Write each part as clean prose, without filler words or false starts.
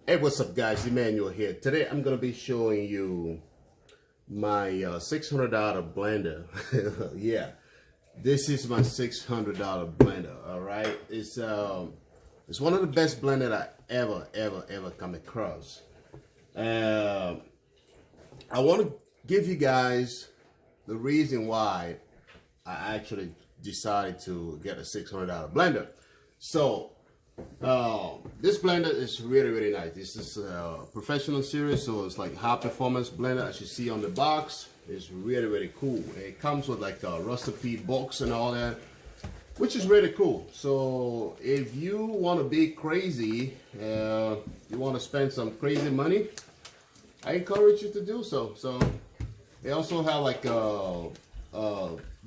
Hey, what's up guys, Emmanuel here. Today I'm going to be showing you my $600 blender. Yeah, this is my $600 blender, all right? It's one of the best blender I ever come across. I want to give you guys the reason why I actually decided to get a $600 blender. So this blender is really nice. This is a professional series, so it's like high performance blender. As you see on the box, it's really cool. It comes with like a recipe box and all that, which is really cool. So if you want to be crazy, you want to spend some crazy money, I encourage you to do so. So they also have like a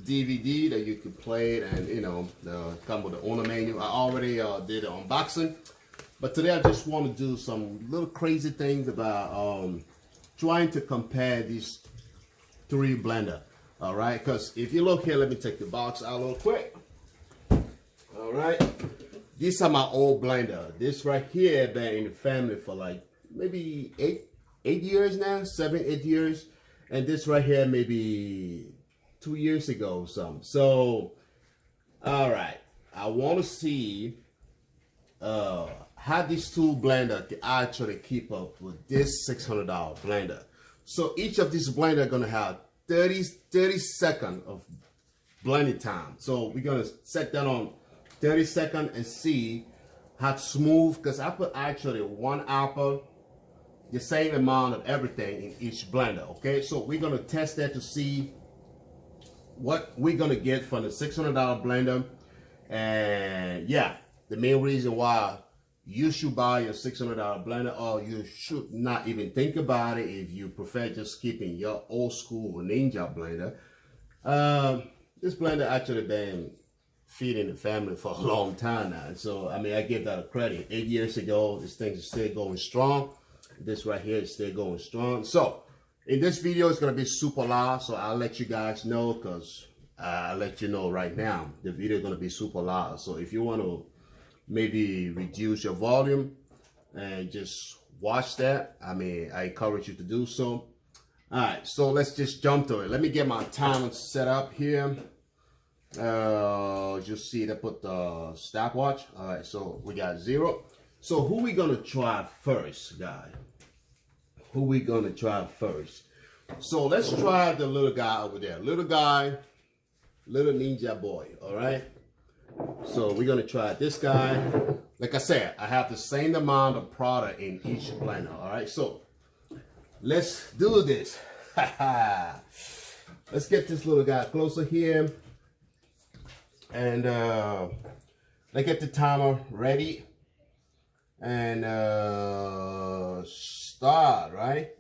DVD that you could play it, and you know, come with the owner manual. I already did an unboxing, but today I just want to do some little crazy things about trying to compare these three blender. All right, because if you look here, let me take the box out a little quick. All right, these are my old blender. This right here been in the family for like maybe eight years now, 7-8 years, and this right here maybe 2 years ago or something. So all right, I want to see how these two blender can actually keep up with this $600 blender. So each of these blender are gonna have 30 seconds of blending time. So we're gonna set that on 30 seconds and see how smooth, because I put actually one apple, the same amount of everything in each blender. Okay, so we're gonna test that to see what we're gonna get from the $600 blender. And yeah, the main reason why you should buy your $600 blender, or you should not even think about it if you prefer just keeping your old school Ninja blender. This blender actually been feeding the family for a long time now, so I mean, I give that a credit. 8 years ago, this thing is still going strong. This right here is still going strong. So in this video, it's going to be super loud, so I'll let you guys know, because I'll let you know right now, the video is going to be super loud. So if you want to maybe reduce your volume and just watch that, I mean, I encourage you to do so. All right, so let's just jump to it. Let me get my timer set up here. Just see that, put the stopwatch. All right, so we got 0. So who we going to try first, guys? Who we gonna try first? So let's try the little guy over there. Little guy, little ninja boy, all right? So we're gonna try this guy. Like I said, I have the same amount of product in each blender, all right? So let's do this. Let's get this little guy closer here. And let's get the timer ready. And start, right?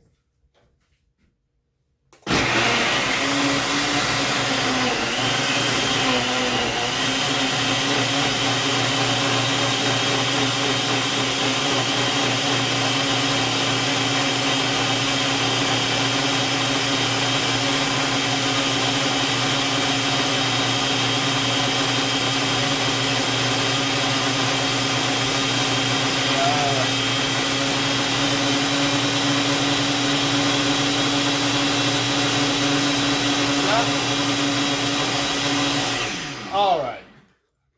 All right,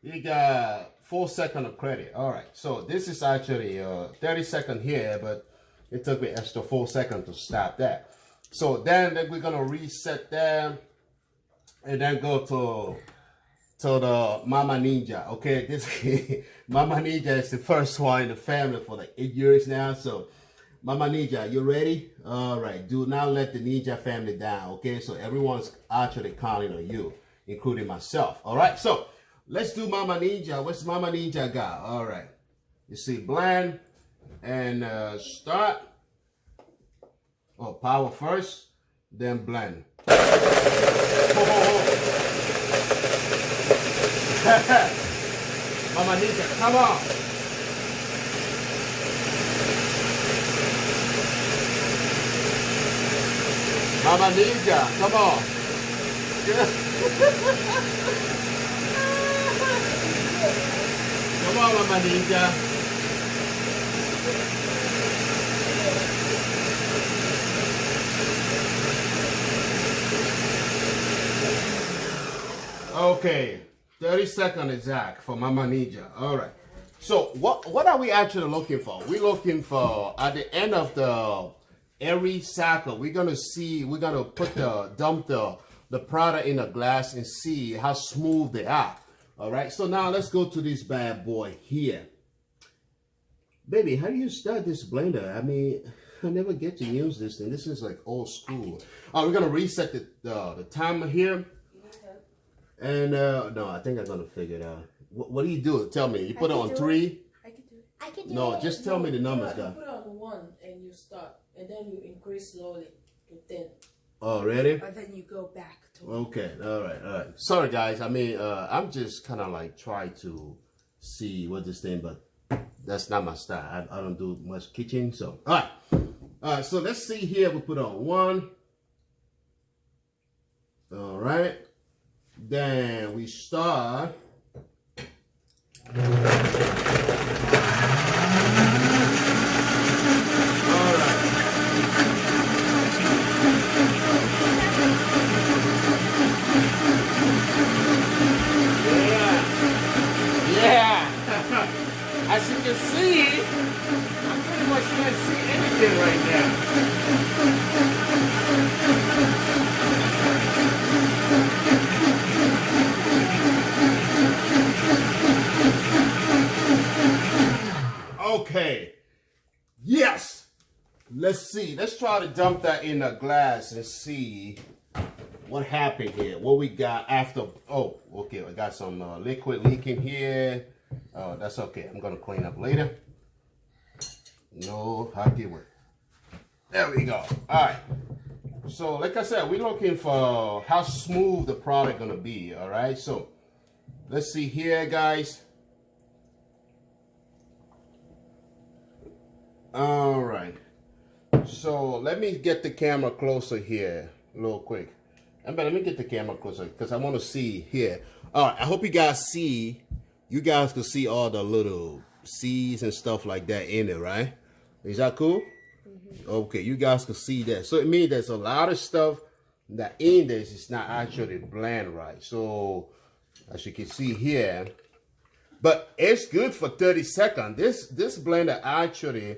you got 4 seconds of credit. All right, so this is actually 30 seconds here, but it took me extra 4 seconds to stop that. So then we're gonna reset that, and then go to the Mama Ninja. Okay, this Mama Ninja is the first one in the family for like 8 years now. So Mama Ninja, you ready? All right, do not let the Ninja family down. Okay, so everyone's actually counting on you, including myself. All right, so let's do Mama Ninja. What's Mama Ninja got? All right, you see blend and start. Oh, power first, then blend. Mama Ninja, come on. Mama Ninja, come on. Come on, Mama Ninja. Okay, 30 seconds exact for Mama Ninja. All right. So what are we actually looking for? We're looking for at the end of every cycle. We're gonna dump the product in a glass and see how smooth they are. All right. So now let's go to this bad boy here. Baby, how do you start this blender? I mean, I never get to use this thing. This is like old school. We're gonna reset the timer here. And no, I think I'm gonna figure it out. What do you do? Tell me. You put it on 3? I can do it. I can do no, it. just tell me the numbers, guys. You put it on 1 and you start, and then you increase slowly to 10. Oh, ready? And then you go back to Okay, all right. Sorry, guys. I mean, I'm just kind of like try to see what this thing, but that's not my style. I don't do much kitchen, so all right. So let's see here. We put on 1. All right. Then we start. As you can see, I pretty much can't see anything right now. Okay. Yes. Let's see. Let's try to dump that in a glass and see what happened here. What we got after. Oh, okay. I got some liquid leaking here. That's okay. I'm gonna clean up later. No hockey work. There we go. All right. So, like I said, we're looking for how smooth the product gonna be. All right. So, let's see here, guys. All right. So let me get the camera closer here, real quick. Let me get the camera closer because I want to see here. All right. I hope you guys see. You guys can see all the little seeds and stuff like that in it, right? Is that cool? Mm-hmm. Okay, you guys can see that. So it means there's a lot of stuff that in this is not actually blend right. So as you can see here, but it's good for 30 seconds. This blender actually,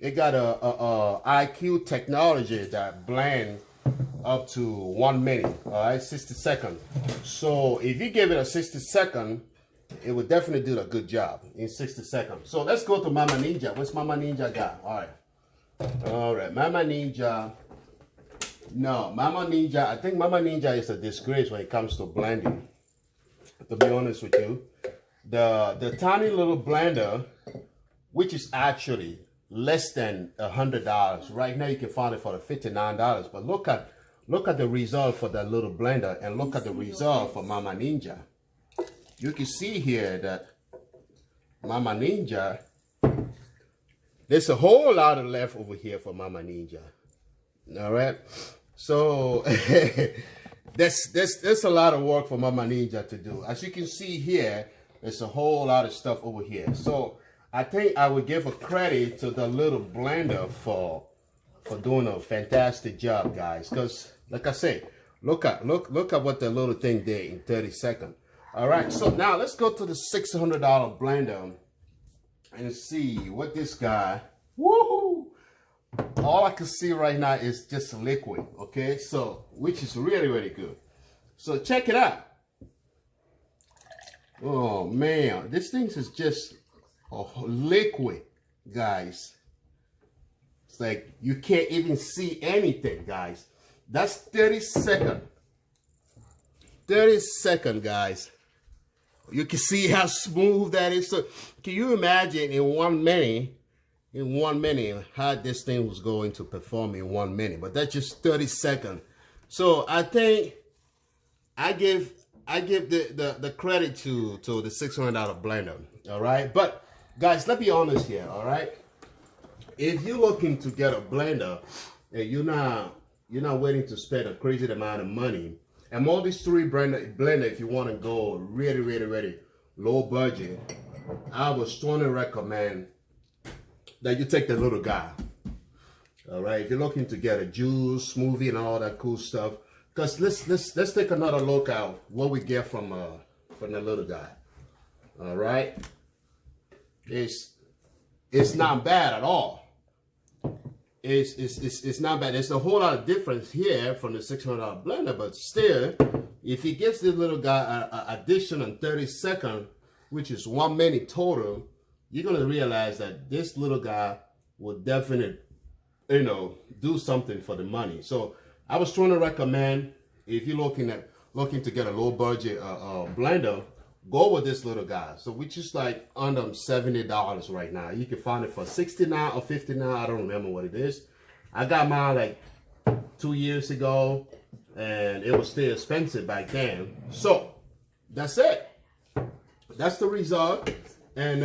it got a IQ technology that blend up to 1 minute, all right, 60 seconds. So if you give it a 60 second, it would definitely do a good job in 60 seconds. So let's go to Mama Ninja. What's Mama Ninja got? All right, Mama Ninja. No, Mama Ninja, I think Mama Ninja is a disgrace when it comes to blending, to be honest with you. The tiny little blender, which is actually less than $100. Right now you can find it for the $59. But look at the result for that little blender and look at the result for Mama Ninja. You can see here that Mama Ninja, there's a whole lot of left over here for Mama Ninja. All right. So that's a lot of work for Mama Ninja to do. As you can see here, there's a whole lot of stuff over here. So I think I would give a credit to the little blender for doing a fantastic job, guys. Because like I said, look at what the little thing did in 30 seconds. All right, so now let's go to the $600 blender and see what this guy, woohoo! All I can see right now is just liquid, okay? So, which is really, really good. So check it out. Oh man, this thing is just a liquid, guys. It's like you can't even see anything, guys. That's 30 seconds. 30 seconds, guys. You can see how smooth that is. So can you imagine in 1 minute, how this thing was going to perform in 1 minute? But that's just 30 seconds. So I think I give the credit to the $600 blender. All right. But guys, let's be honest here. All right. If you're looking to get a blender and you're not waiting to spend a crazy amount of money, and all these 3 blender, if you want to go really, really, really low budget, I would strongly recommend that you take the little guy. All right, if you're looking to get a juice, smoothie, and all that cool stuff, Cause let's take another look at what we get from the little guy. All right, it's not bad at all. It's not bad. There's a whole lot of difference here from the $600 blender, but still, if he gives this little guy an additional 30 seconds, which is 1 minute total, you're gonna realize that this little guy will definitely, you know, do something for the money. So I was trying to recommend, if you're looking to get a low budget blender, go with this little guy. So which is like under $70 right now. You can find it for $69 or $59. I don't remember what it is. I got mine like 2 years ago, and it was still expensive back then. So that's it. That's the result. And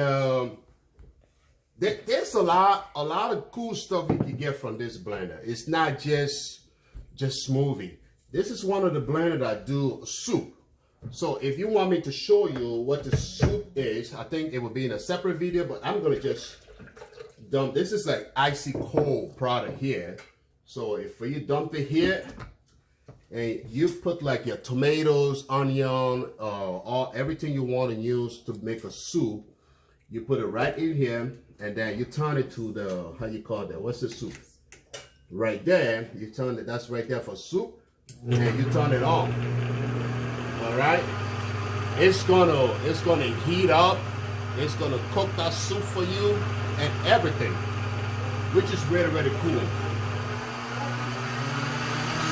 there's a lot of cool stuff you can get from this blender. It's not just smoothie. This is one of the blenders that do soup. So if you want me to show you what the soup is, I think it will be in a separate video, but I'm gonna just dump. This is like icy cold product here. So if you dump it here, and you put like your tomatoes, onion, everything you want to use to make a soup, you put it right in here, and then you turn it to the, how you call that? What's the soup? Right there, you turn it, that's right there for soup, and you turn it on. All right, it's gonna heat up. It's gonna cook that soup for you and everything, which is really, really cool.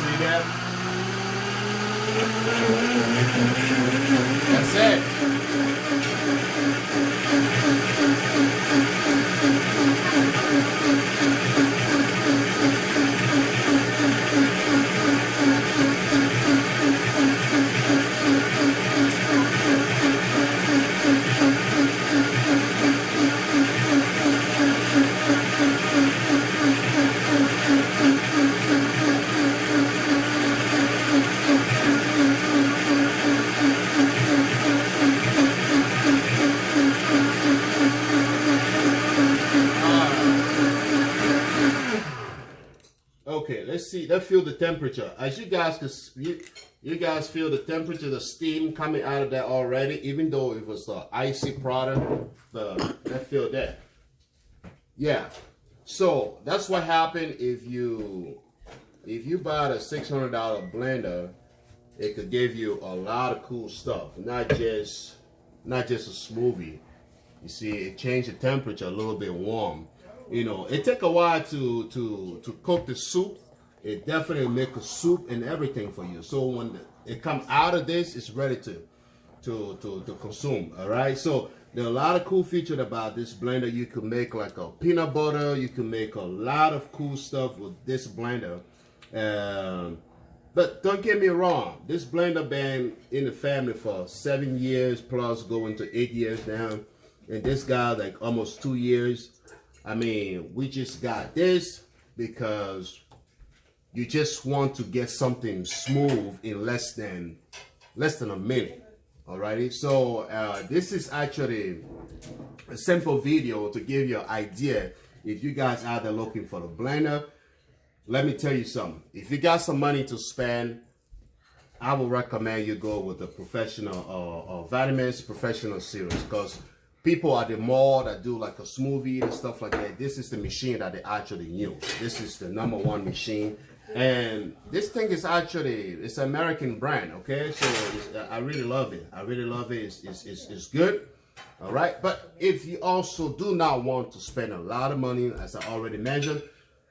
See that? That's okay, let's see. Let's feel the temperature. As you guys can, you guys feel the temperature, the steam coming out of that already. Even though it was an icy product, let's feel that. Yeah. So that's what happened if you buy a $600 blender. It could give you a lot of cool stuff, not just a smoothie. You see, it changed the temperature a little bit warm. You know, it take a while to cook the soup. It definitely make a soup and everything for you. So when it comes out of this, it's ready to consume. All right. So there are a lot of cool features about this blender. You can make like a peanut butter. You can make a lot of cool stuff with this blender. But don't get me wrong. This blender been in the family for 7 years plus, going to 8 years now, and this guy like almost 2 years. I mean, we just got this because you just want to get something smooth in less than a minute. Alrighty, so this is actually a simple video to give you an idea. If you guys out there looking for the blender, let me tell you something. If you got some money to spend, I would recommend you go with the professional Vitamix Professional series, because people at the mall that do like a smoothie and stuff like that, this is the machine that they actually use. This is the #1 machine. And this thing is actually, it's an American brand, okay? So I really love it. I really love it. It's good, all right? But if you also do not want to spend a lot of money, as I already mentioned,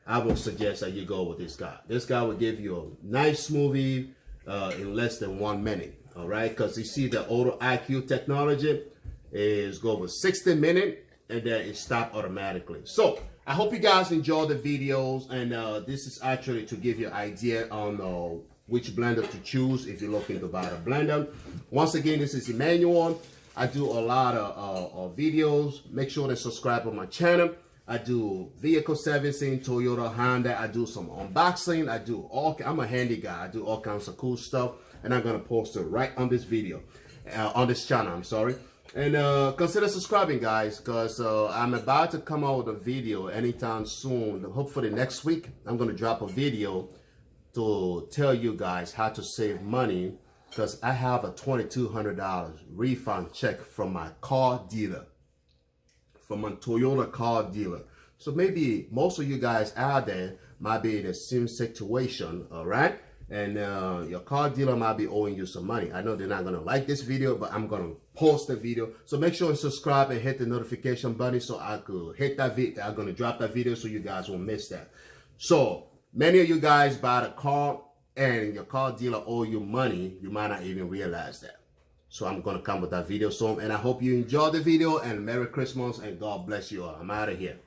I would suggest that you go with this guy. This guy will give you a nice smoothie in less than 1 minute, all right? Because you see the Auto IQ technology is go with 60 minutes, and then it stops automatically. So I hope you guys enjoy the videos, and this is actually to give you an idea on which blender to choose if you're looking to buy a blender. Once again, this is Emmanuel. I do a lot of videos. Make sure to subscribe on my channel. I do vehicle servicing, Toyota, Honda. I do some unboxing. I'm a handy guy. I do all kinds of cool stuff, and I'm gonna post it right on this video, on this channel. I'm sorry. And consider subscribing, guys, because I'm about to come out with a video anytime soon. Hopefully next week I'm going to drop a video to tell you guys how to save money because I have a $2,200 refund check from my car dealer, from a Toyota car dealer. So maybe most of you guys out there might be in the same situation, all right? And your car dealer might be owing you some money. I know they're not gonna like this video, but I'm gonna post the video. So make sure and subscribe and hit the notification button so I could hit that video. I'm gonna drop that video so you guys won't miss that. So many of you guys buy the car and your car dealer owe you money. You might not even realize that. So I'm gonna come with that video soon. And I hope you enjoyed the video and Merry Christmas and God bless you all. I'm out of here.